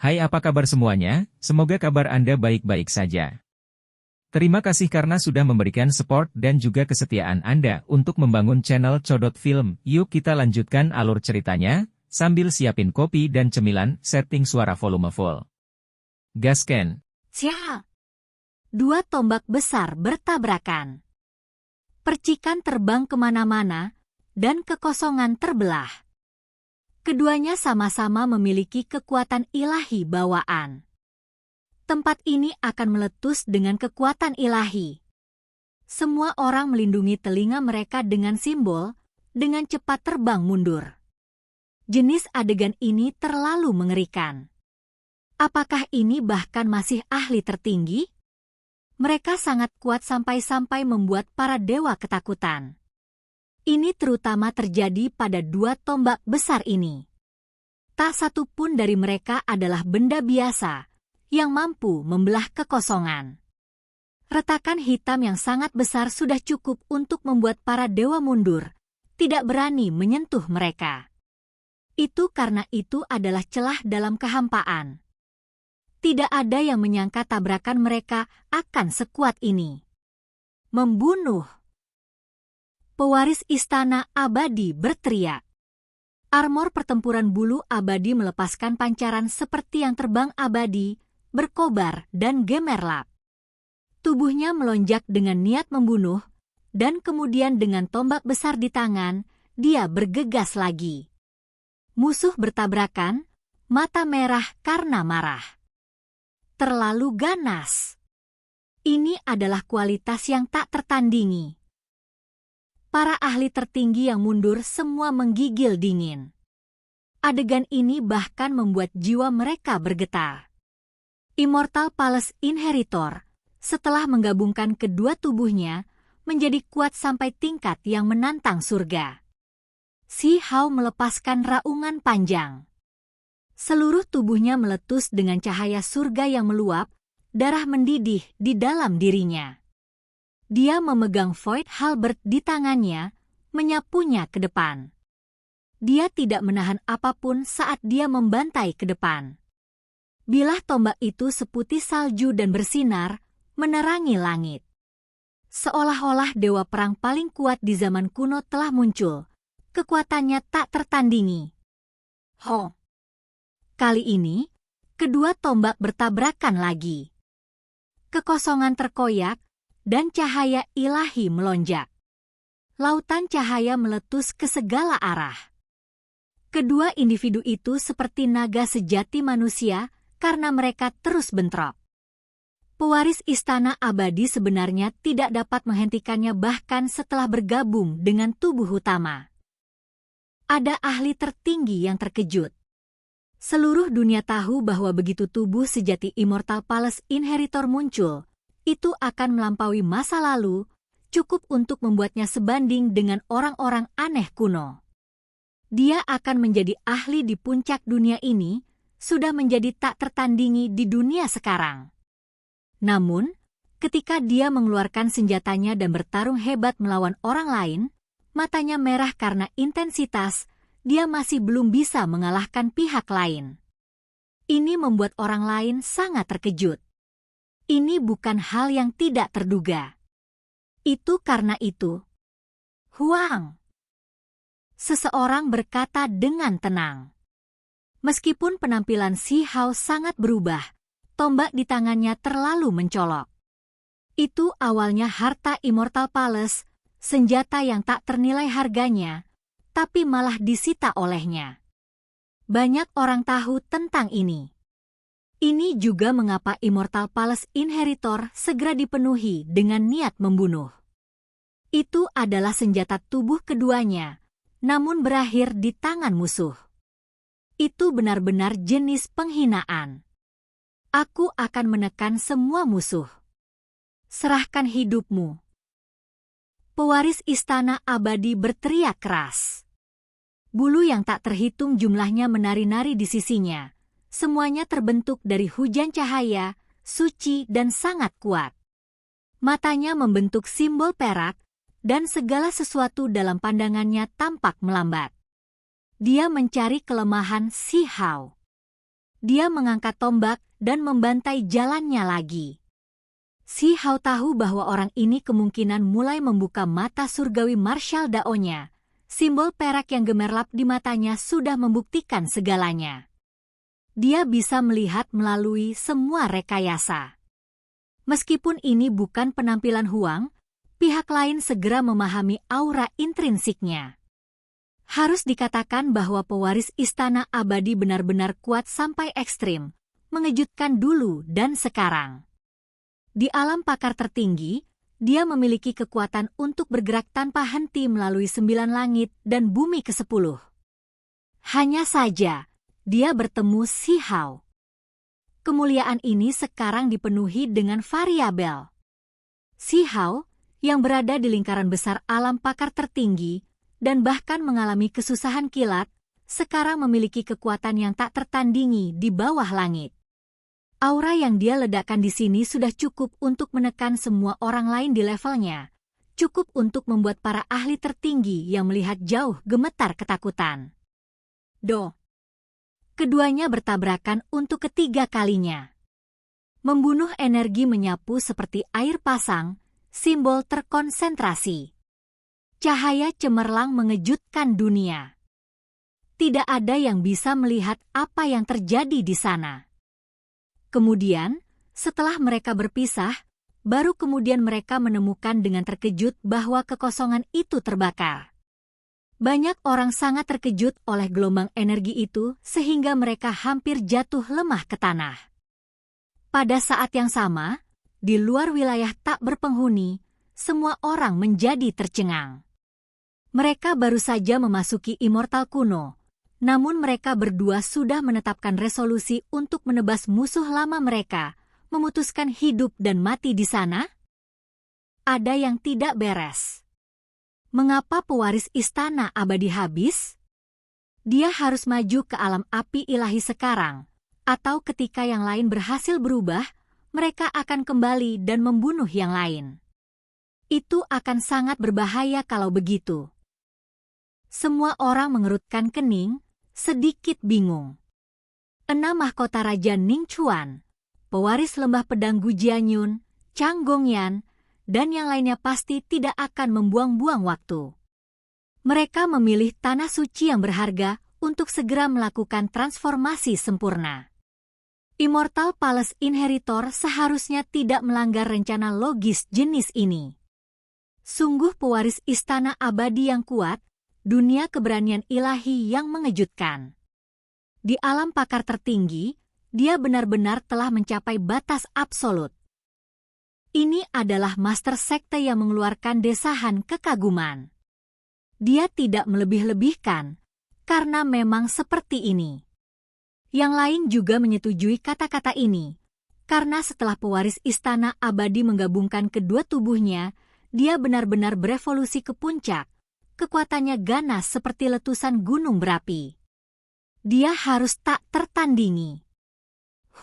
Hai, apa kabar semuanya? Semoga kabar Anda baik-baik saja. Terima kasih karena sudah memberikan support dan juga kesetiaan Anda untuk membangun channel Codot Film. Yuk kita lanjutkan alur ceritanya, sambil siapin kopi dan cemilan, setting suara volume full. Gasken. Cia! Dua tombak besar bertabrakan. Percikan terbang kemana-mana, dan kekosongan terbelah. Keduanya sama-sama memiliki kekuatan ilahi bawaan. Tempat ini akan meletus dengan kekuatan ilahi. Semua orang melindungi telinga mereka dengan simbol, dengan cepat terbang mundur. Jenis adegan ini terlalu mengerikan. Apakah ini bahkan masih ahli tertinggi? Mereka sangat kuat sampai-sampai membuat para dewa ketakutan. Ini terutama terjadi pada dua tombak besar ini. Tak satu pun dari mereka adalah benda biasa yang mampu membelah kekosongan. Retakan hitam yang sangat besar sudah cukup untuk membuat para dewa mundur, tidak berani menyentuh mereka. Itu karena itu adalah celah dalam kehampaan. Tidak ada yang menyangka tabrakan mereka akan sekuat ini. Membunuh. Pewaris istana abadi berteriak. Armor pertempuran bulu abadi melepaskan pancaran seperti yang terbang abadi, berkobar dan gemerlap. Tubuhnya melonjak dengan niat membunuh, dan kemudian dengan tombak besar di tangan, dia bergegas lagi. Musuh bertabrakan, mata merah karena marah. Terlalu ganas. Ini adalah kualitas yang tak tertandingi. Para ahli tertinggi yang mundur semua menggigil dingin. Adegan ini bahkan membuat jiwa mereka bergetar. Immortal Palace Inheritor, setelah menggabungkan kedua tubuhnya, menjadi kuat sampai tingkat yang menantang surga. Si Hao melepaskan raungan panjang. Seluruh tubuhnya meletus dengan cahaya surga yang meluap, darah mendidih di dalam dirinya. Dia memegang Void Halberd di tangannya, menyapunya ke depan. Dia tidak menahan apapun saat dia membantai ke depan. Bilah tombak itu seputih salju dan bersinar, menerangi langit. Seolah-olah dewa perang paling kuat di zaman kuno telah muncul. Kekuatannya tak tertandingi. Ho! Kali ini, kedua tombak bertabrakan lagi. Kekosongan terkoyak, dan cahaya ilahi melonjak. Lautan cahaya meletus ke segala arah. Kedua individu itu seperti naga sejati manusia, karena mereka terus bentrok. Pewaris istana abadi sebenarnya tidak dapat menghentikannya bahkan setelah bergabung dengan tubuh utama. Ada ahli tertinggi yang terkejut. Seluruh dunia tahu bahwa begitu tubuh sejati Immortal Palace Inheritor muncul, itu akan melampaui masa lalu, cukup untuk membuatnya sebanding dengan orang-orang aneh kuno. Dia akan menjadi ahli di puncak dunia ini, sudah menjadi tak tertandingi di dunia sekarang. Namun, ketika dia mengeluarkan senjatanya dan bertarung hebat melawan orang lain, matanya merah karena intensitas, dia masih belum bisa mengalahkan pihak lain. Ini membuat orang lain sangat terkejut. Ini bukan hal yang tidak terduga. Itu karena itu. Huang! Seseorang berkata dengan tenang. Meskipun penampilan Si Hao sangat berubah, tombak di tangannya terlalu mencolok. Itu awalnya harta Immortal Palace, senjata yang tak ternilai harganya, tapi malah disita olehnya. Banyak orang tahu tentang ini. Ini juga mengapa Immortal Palace Inheritor segera dipenuhi dengan niat membunuh. Itu adalah senjata tubuh keduanya, namun berakhir di tangan musuh. Itu benar-benar jenis penghinaan. Aku akan menekan semua musuh. Serahkan hidupmu. Pewaris istana abadi berteriak keras. Bulu yang tak terhitung jumlahnya menari-nari di sisinya. Semuanya terbentuk dari hujan cahaya, suci dan sangat kuat. Matanya membentuk simbol perak, dan segala sesuatu dalam pandangannya tampak melambat. Dia mencari kelemahan Si Hao. dia mengangkat tombak dan membantai jalannya lagi. Si Hao tahu bahwa orang ini kemungkinan mulai membuka mata surgawi martial Dao-nya. Simbol perak yang gemerlap di matanya sudah membuktikan segalanya. Dia bisa melihat melalui semua rekayasa. Meskipun ini bukan penampilan Huang, pihak lain segera memahami aura intrinsiknya. Harus dikatakan bahwa pewaris Istana Abadi benar-benar kuat sampai ekstrim, mengejutkan dulu dan sekarang. Di alam pakar tertinggi, dia memiliki kekuatan untuk bergerak tanpa henti melalui 9 langit dan bumi ke-10. Hanya saja, dia bertemu Si Hao. Kemuliaan ini sekarang dipenuhi dengan variabel. Si Hao, yang berada di lingkaran besar alam pakar tertinggi, dan bahkan mengalami kesusahan kilat, sekarang memiliki kekuatan yang tak tertandingi di bawah langit. Aura yang dia ledakan di sini sudah cukup untuk menekan semua orang lain di levelnya, cukup untuk membuat para ahli tertinggi yang melihat jauh gemetar ketakutan. Keduanya bertabrakan untuk ketiga kalinya. Membunuh energi menyapu seperti air pasang, simbol terkonsentrasi. Cahaya cemerlang mengejutkan dunia. Tidak ada yang bisa melihat apa yang terjadi di sana. Kemudian, setelah mereka berpisah, baru kemudian mereka menemukan dengan terkejut bahwa kekosongan itu terbakar. Banyak orang sangat terkejut oleh gelombang energi itu sehingga mereka hampir jatuh lemah ke tanah. Pada saat yang sama, di luar wilayah tak berpenghuni, semua orang menjadi tercengang. Mereka baru saja memasuki Immortal kuno. Namun mereka berdua sudah menetapkan resolusi untuk menebas musuh lama mereka, memutuskan hidup dan mati di sana? Ada yang tidak beres. Mengapa pewaris Istana Abadi habis? Dia harus maju ke alam api ilahi sekarang, atau ketika yang lain berhasil berubah, mereka akan kembali dan membunuh yang lain. Itu akan sangat berbahaya kalau begitu. Semua orang mengerutkan kening, sedikit bingung. 6 mahkota Raja Ning Chuan, pewaris lembah pedang Gujianyun, Chang Gongyan, dan yang lainnya pasti tidak akan membuang-buang waktu. Mereka memilih tanah suci yang berharga untuk segera melakukan transformasi sempurna. Immortal Palace Inheritor seharusnya tidak melanggar rencana logis jenis ini. Sungguh pewaris Istana Abadi yang kuat, dunia keberanian ilahi yang mengejutkan. Di alam pakar tertinggi, dia benar-benar telah mencapai batas absolut. Ini adalah master sekte yang mengeluarkan desahan kekaguman. Dia tidak melebih-lebihkan, karena memang seperti ini. Yang lain juga menyetujui kata-kata ini, karena setelah pewaris Istana Abadi menggabungkan kedua tubuhnya, dia benar-benar berevolusi ke puncak. Kekuatannya ganas seperti letusan gunung berapi. Dia harus tak tertandingi.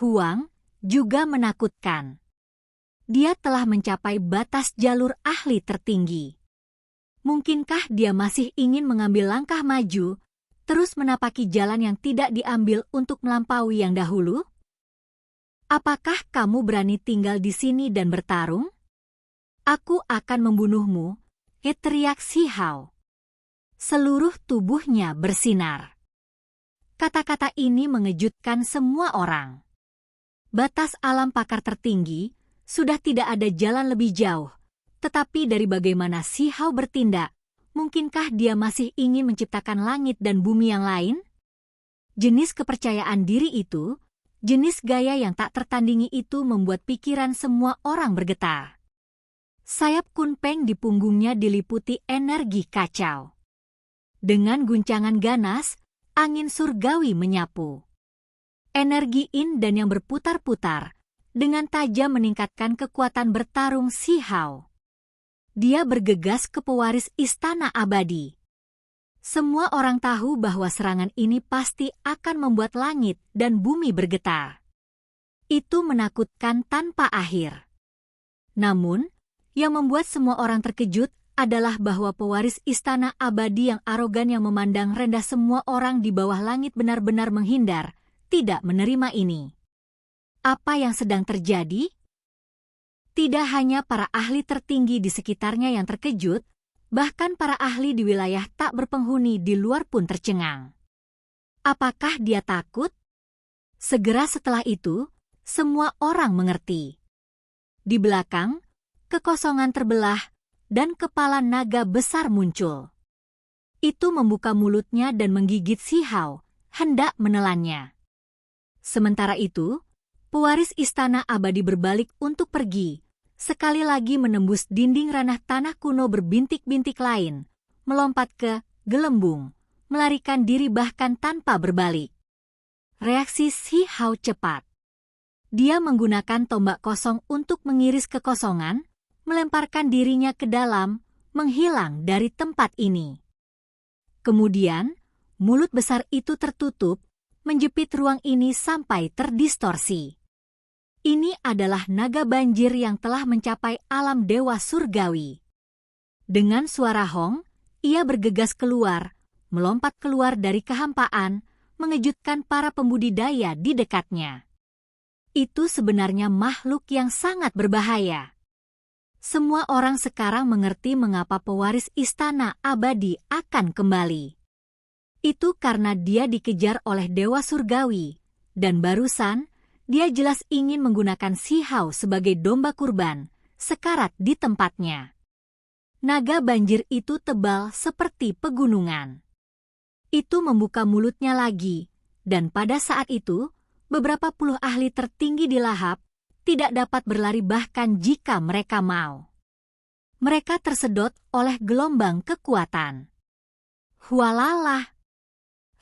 Huang juga menakutkan. Dia telah mencapai batas jalur ahli tertinggi. Mungkinkah dia masih ingin mengambil langkah maju, terus menapaki jalan yang tidak diambil untuk melampaui yang dahulu? Apakah kamu berani tinggal di sini dan bertarung? Aku akan membunuhmu, teriak Si Hao. Seluruh tubuhnya bersinar. Kata-kata ini mengejutkan semua orang. Batas alam pakar tertinggi, sudah tidak ada jalan lebih jauh. Tetapi dari bagaimana Si Hao bertindak, mungkinkah dia masih ingin menciptakan langit dan bumi yang lain? Jenis kepercayaan diri itu, jenis gaya yang tak tertandingi itu membuat pikiran semua orang bergetar. Sayap Kunpeng di punggungnya diliputi energi kacau. Dengan guncangan ganas, angin surgawi menyapu. Energi yin dan yang berputar-putar, dengan tajam meningkatkan kekuatan bertarung Si Hao. Dia bergegas ke pewaris Istana Abadi. Semua orang tahu bahwa serangan ini pasti akan membuat langit dan bumi bergetar. Itu menakutkan tanpa akhir. Namun, yang membuat semua orang terkejut adalah bahwa pewaris Istana Abadi yang arogan yang memandang rendah semua orang di bawah langit benar-benar menghindar, tidak menerima ini. Apa yang sedang terjadi? Tidak hanya para ahli tertinggi di sekitarnya yang terkejut, bahkan para ahli di wilayah tak berpenghuni di luar pun tercengang. Apakah dia takut? Segera setelah itu, semua orang mengerti. Di belakang, kekosongan terbelah dan kepala naga besar muncul. Itu membuka mulutnya dan menggigit Si Hao, hendak menelannya. Sementara itu, pewaris istana abadi berbalik untuk pergi, sekali lagi menembus dinding ranah tanah kuno berbintik-bintik lain, melompat ke gelembung, melarikan diri bahkan tanpa berbalik. Reaksi Si Hao cepat. Dia menggunakan tombak kosong untuk mengiris kekosongan, melemparkan dirinya ke dalam, menghilang dari tempat ini. Kemudian, mulut besar itu tertutup, menjepit ruang ini sampai terdistorsi. Ini adalah naga banjir yang telah mencapai alam dewa surgawi. Dengan suara hong, ia bergegas keluar, melompat keluar dari kehampaan, mengejutkan para pembudidaya di dekatnya. Itu sebenarnya makhluk yang sangat berbahaya. Semua orang sekarang mengerti mengapa pewaris istana abadi akan kembali. Itu karena dia dikejar oleh dewa surgawi, dan barusan dia jelas ingin menggunakan Si Hao sebagai domba kurban, sekarat di tempatnya. Naga banjir itu tebal seperti pegunungan. Itu membuka mulutnya lagi, dan pada saat itu, beberapa puluh ahli tertinggi di lahap tidak dapat berlari bahkan jika mereka mau. Mereka tersedot oleh gelombang kekuatan. Hualalah!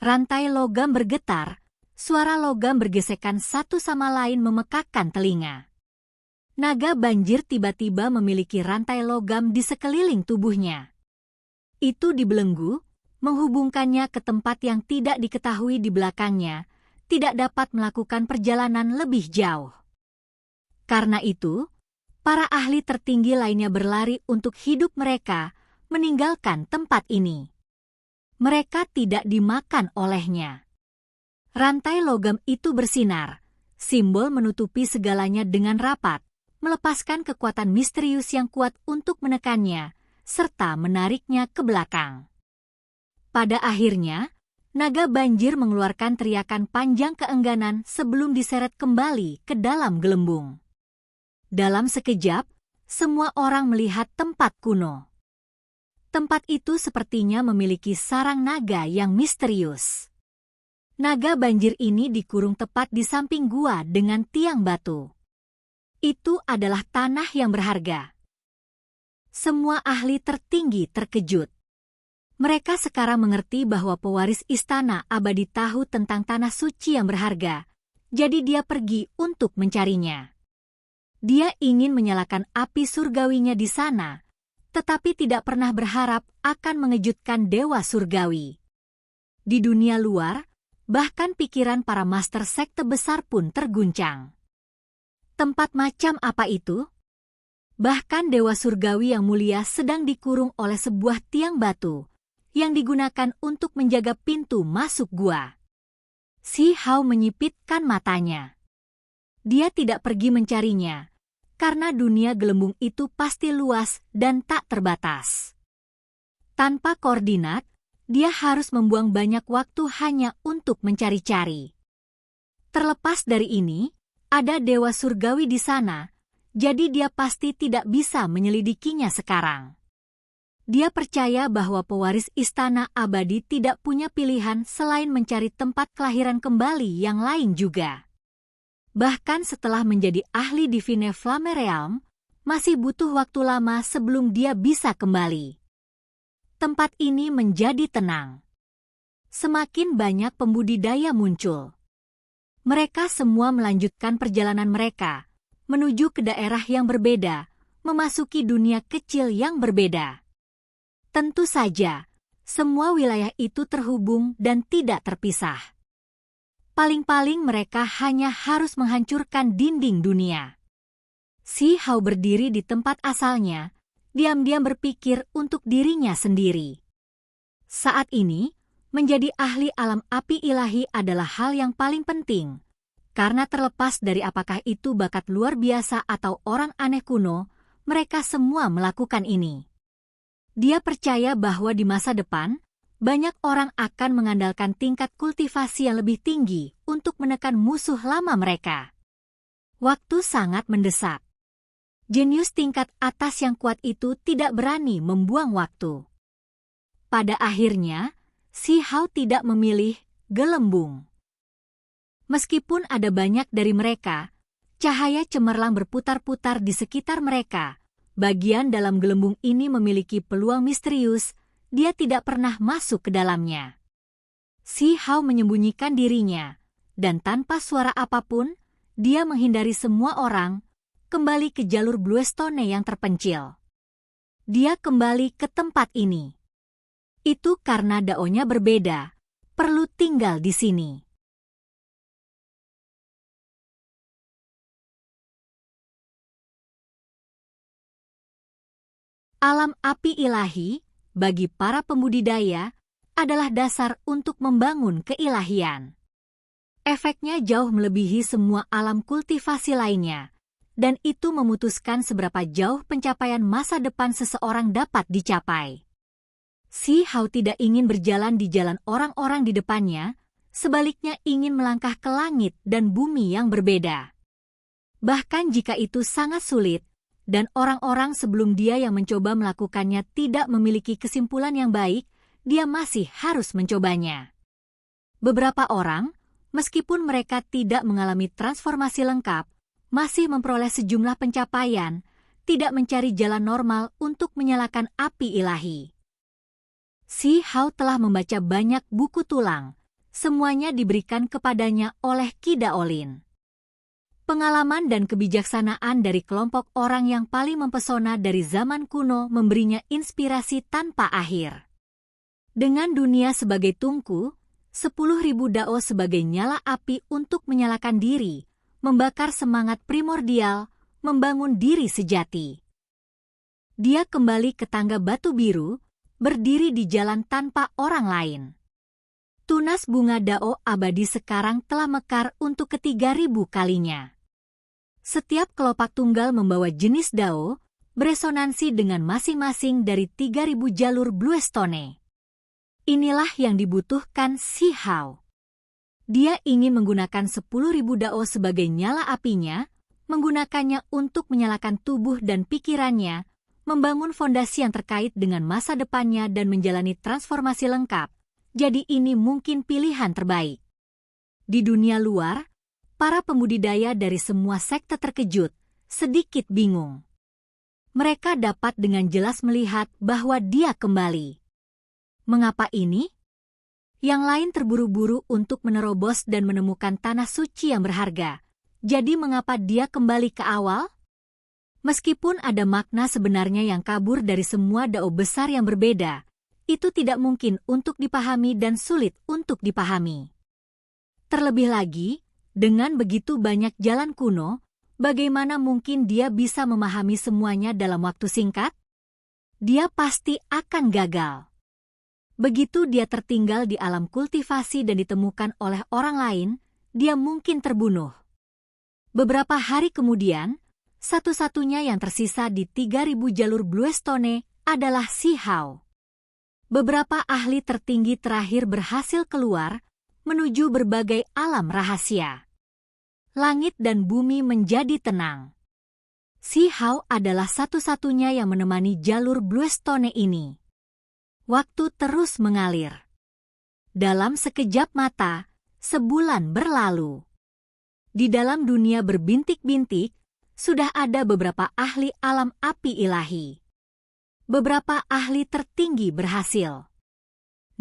Rantai logam bergetar, suara logam bergesekan satu sama lain memekakkan telinga. Naga banjir tiba-tiba memiliki rantai logam di sekeliling tubuhnya. Itu dibelenggu, menghubungkannya ke tempat yang tidak diketahui di belakangnya, tidak dapat melakukan perjalanan lebih jauh. Karena itu, para ahli tertinggi lainnya berlari untuk hidup mereka, meninggalkan tempat ini. Mereka tidak dimakan olehnya. Rantai logam itu bersinar, simbol menutupi segalanya dengan rapat, melepaskan kekuatan misterius yang kuat untuk menekannya, serta menariknya ke belakang. Pada akhirnya, naga banjir mengeluarkan teriakan panjang keengganan sebelum diseret kembali ke dalam gelembung. Dalam sekejap, semua orang melihat tempat kuno. Tempat itu sepertinya memiliki sarang naga yang misterius. Naga banjir ini dikurung tepat di samping gua dengan tiang batu. Itu adalah tanah yang berharga. Semua ahli tertinggi terkejut. Mereka sekarang mengerti bahwa pewaris istana abadi tahu tentang tanah suci yang berharga, jadi dia pergi untuk mencarinya. Dia ingin menyalakan api surgawinya di sana, tetapi tidak pernah berharap akan mengejutkan dewa surgawi. Di dunia luar, bahkan pikiran para master sekte besar pun terguncang. Tempat macam apa itu? Bahkan dewa surgawi yang mulia sedang dikurung oleh sebuah tiang batu, yang digunakan untuk menjaga pintu masuk gua. Si Hao menyipitkan matanya. Dia tidak pergi mencarinya, karena dunia gelembung itu pasti luas dan tak terbatas. Tanpa koordinat, dia harus membuang banyak waktu hanya untuk mencari-cari. Terlepas dari ini, ada dewa surgawi di sana, jadi dia pasti tidak bisa menyelidikinya sekarang. Dia percaya bahwa pewaris istana abadi tidak punya pilihan selain mencari tempat kelahiran kembali yang lain juga. Bahkan setelah menjadi ahli Divine Flame Realm, masih butuh waktu lama sebelum dia bisa kembali. Tempat ini menjadi tenang. Semakin banyak pembudidaya muncul. Mereka semua melanjutkan perjalanan mereka, menuju ke daerah yang berbeda, memasuki dunia kecil yang berbeda. Tentu saja, semua wilayah itu terhubung dan tidak terpisah. Paling-paling mereka hanya harus menghancurkan dinding dunia. Si Hao berdiri di tempat asalnya, diam-diam berpikir untuk dirinya sendiri. Saat ini, menjadi ahli alam api ilahi adalah hal yang paling penting, karena terlepas dari apakah itu bakat luar biasa atau orang aneh kuno, mereka semua melakukan ini. Dia percaya bahwa di masa depan, banyak orang akan mengandalkan tingkat kultivasi yang lebih tinggi untuk menekan musuh lama mereka. Waktu sangat mendesak. Jenius tingkat atas yang kuat itu tidak berani membuang waktu. Pada akhirnya, Xi Hao tidak memilih gelembung. Meskipun ada banyak dari mereka, cahaya cemerlang berputar-putar di sekitar mereka. Bagian dalam gelembung ini memiliki peluang misterius, dia tidak pernah masuk ke dalamnya. Xi Hao menyembunyikan dirinya, dan tanpa suara apapun, dia menghindari semua orang, kembali ke jalur Bluestone yang terpencil. Dia kembali ke tempat ini. Itu karena daonya berbeda, perlu tinggal di sini. Alam api ilahi, bagi para pembudidaya, adalah dasar untuk membangun keilahian. Efeknya jauh melebihi semua alam kultivasi lainnya, dan itu memutuskan seberapa jauh pencapaian masa depan seseorang dapat dicapai. Xi Hao tidak ingin berjalan di jalan orang-orang di depannya, sebaliknya ingin melangkah ke langit dan bumi yang berbeda. Bahkan jika itu sangat sulit, dan orang-orang sebelum dia yang mencoba melakukannya tidak memiliki kesimpulan yang baik, dia masih harus mencobanya. Beberapa orang, meskipun mereka tidak mengalami transformasi lengkap, masih memperoleh sejumlah pencapaian, tidak mencari jalan normal untuk menyalakan api ilahi. Xi Hao telah membaca banyak buku tulang, semuanya diberikan kepadanya oleh Qi Daolin. Pengalaman dan kebijaksanaan dari kelompok orang yang paling mempesona dari zaman kuno memberinya inspirasi tanpa akhir. Dengan dunia sebagai tungku, 10.000 dao sebagai nyala api untuk menyalakan diri, membakar semangat primordial, membangun diri sejati. Dia kembali ke tangga batu biru, berdiri di jalan tanpa orang lain. Tunas bunga dao abadi sekarang telah mekar untuk ke-3000 kalinya. Setiap kelopak tunggal membawa jenis dao, beresonansi dengan masing-masing dari 3000 jalur Bluestone. Inilah yang dibutuhkan Xi Hao. Dia ingin menggunakan 10.000 dao sebagai nyala apinya, menggunakannya untuk menyalakan tubuh dan pikirannya, membangun fondasi yang terkait dengan masa depannya dan menjalani transformasi lengkap. Jadi ini mungkin pilihan terbaik. Di dunia luar, para pembudidaya dari semua sekte terkejut, sedikit bingung. Mereka dapat dengan jelas melihat bahwa dia kembali. Mengapa ini? Yang lain terburu-buru untuk menerobos dan menemukan tanah suci yang berharga. Jadi mengapa dia kembali ke awal? Meskipun ada makna sebenarnya yang kabur dari semua dao besar yang berbeda, itu tidak mungkin untuk dipahami dan sulit untuk dipahami. Terlebih lagi, dengan begitu banyak jalan kuno, bagaimana mungkin dia bisa memahami semuanya dalam waktu singkat? Dia pasti akan gagal. Begitu dia tertinggal di alam kultivasi dan ditemukan oleh orang lain, dia mungkin terbunuh. Beberapa hari kemudian, satu-satunya yang tersisa di 3000 jalur Bluestone adalah Xi Hao. Beberapa ahli tertinggi terakhir berhasil keluar, menuju berbagai alam rahasia. Langit dan bumi menjadi tenang. Xi Hao adalah satu-satunya yang menemani jalur Bluestone ini. Waktu terus mengalir. Dalam sekejap mata, sebulan berlalu. Di dalam dunia berbintik-bintik, sudah ada beberapa ahli alam api ilahi. Beberapa ahli tertinggi berhasil.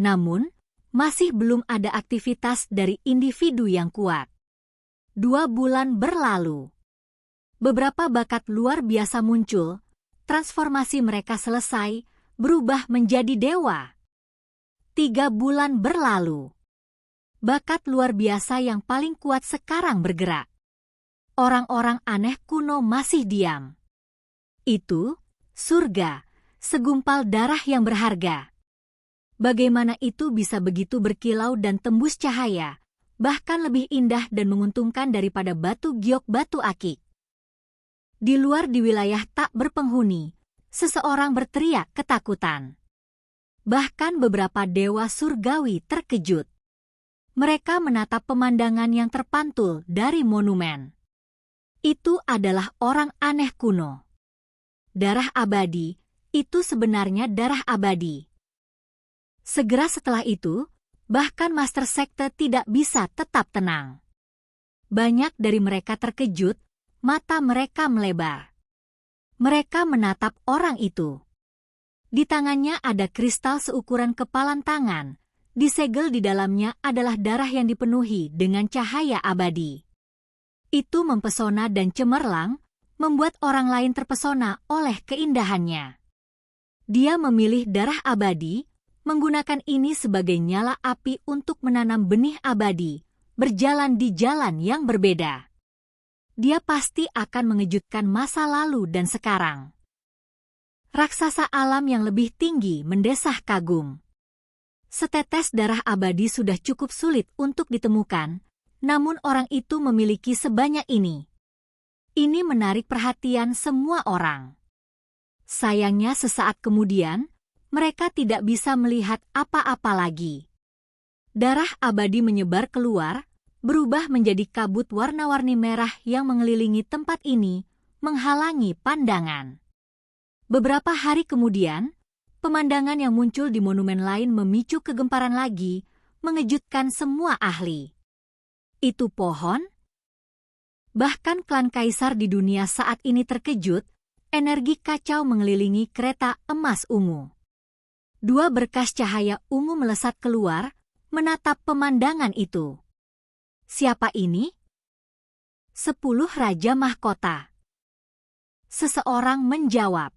Namun, masih belum ada aktivitas dari individu yang kuat. 2 bulan berlalu. Beberapa bakat luar biasa muncul, transformasi mereka selesai, berubah menjadi dewa. 3 bulan berlalu. Bakat luar biasa yang paling kuat sekarang bergerak. Orang-orang aneh kuno masih diam. Itu, surga, segumpal darah yang berharga. Bagaimana itu bisa begitu berkilau dan tembus cahaya, bahkan lebih indah dan menguntungkan daripada batu giok batu akik. Di luar di wilayah tak berpenghuni, seseorang berteriak ketakutan. Bahkan beberapa dewa surgawi terkejut. Mereka menatap pemandangan yang terpantul dari monumen. Itu adalah orang aneh kuno. Darah abadi, itu sebenarnya darah abadi. Segera setelah itu, bahkan Master Sekte tidak bisa tetap tenang. Banyak dari mereka terkejut, mata mereka melebar. Mereka menatap orang itu. Di tangannya ada kristal seukuran kepalan tangan, disegel di dalamnya adalah darah yang dipenuhi dengan cahaya abadi. Itu mempesona dan cemerlang, membuat orang lain terpesona oleh keindahannya. Dia memilih darah abadi, menggunakan ini sebagai nyala api untuk menanam benih abadi, berjalan di jalan yang berbeda. Dia pasti akan mengejutkan masa lalu dan sekarang. Raksasa alam yang lebih tinggi mendesah kagum. Setetes darah abadi sudah cukup sulit untuk ditemukan, namun orang itu memiliki sebanyak ini. Ini menarik perhatian semua orang. Sayangnya sesaat kemudian, mereka tidak bisa melihat apa-apa lagi. Darah abadi menyebar keluar, berubah menjadi kabut warna-warni merah yang mengelilingi tempat ini, menghalangi pandangan. Beberapa hari kemudian, pemandangan yang muncul di monumen lain memicu kegemparan lagi, mengejutkan semua ahli. Itu pohon? Bahkan klan kaisar di dunia saat ini terkejut, energi kacau mengelilingi kereta emas ungu. Dua berkas cahaya ungu melesat keluar, menatap pemandangan itu. Siapa ini? 10 Raja Mahkota. Seseorang menjawab.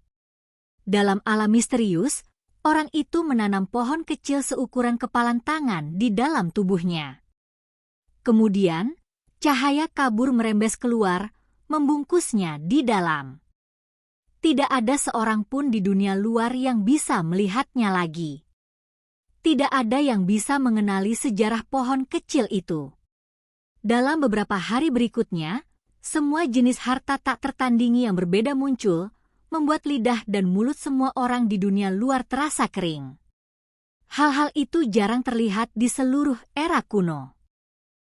Dalam alam misterius, orang itu menanam pohon kecil seukuran kepalan tangan di dalam tubuhnya. Kemudian, cahaya kabur merembes keluar, membungkusnya di dalam. Tidak ada seorang pun di dunia luar yang bisa melihatnya lagi. Tidak ada yang bisa mengenali sejarah pohon kecil itu. Dalam beberapa hari berikutnya, semua jenis harta tak tertandingi yang berbeda muncul, membuat lidah dan mulut semua orang di dunia luar terasa kering. Hal-hal itu jarang terlihat di seluruh era kuno.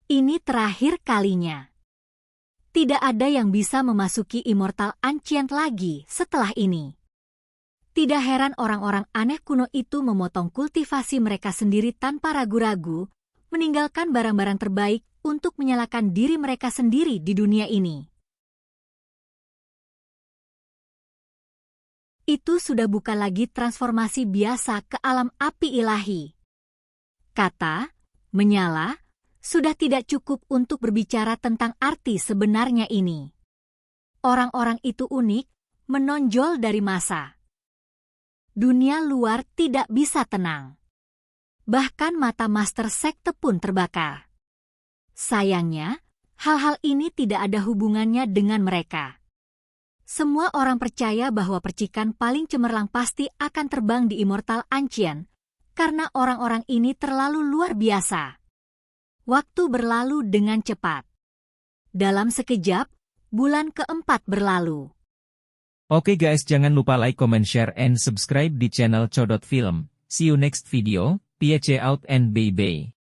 Ini terakhir kalinya. Tidak ada yang bisa memasuki Immortal Ancient lagi setelah ini. Tidak heran orang-orang aneh kuno itu memotong kultivasi mereka sendiri tanpa ragu-ragu, meninggalkan barang-barang terbaik untuk menyalakan diri mereka sendiri di dunia ini. Itu sudah bukan lagi transformasi biasa ke alam api ilahi. Kata, menyala, sudah tidak cukup untuk berbicara tentang arti sebenarnya ini. Orang-orang itu unik, menonjol dari masa. Dunia luar tidak bisa tenang. Bahkan mata Master Sekte pun terbakar. Sayangnya, hal-hal ini tidak ada hubungannya dengan mereka. Semua orang percaya bahwa percikan paling cemerlang pasti akan terbang di Immortal Ancient, karena orang-orang ini terlalu luar biasa. Waktu berlalu dengan cepat. Dalam sekejap, bulan keempat berlalu. Oke guys, jangan lupa like, comment, share, and subscribe di channel Codot Film. See you next video, peace out and bye-bye.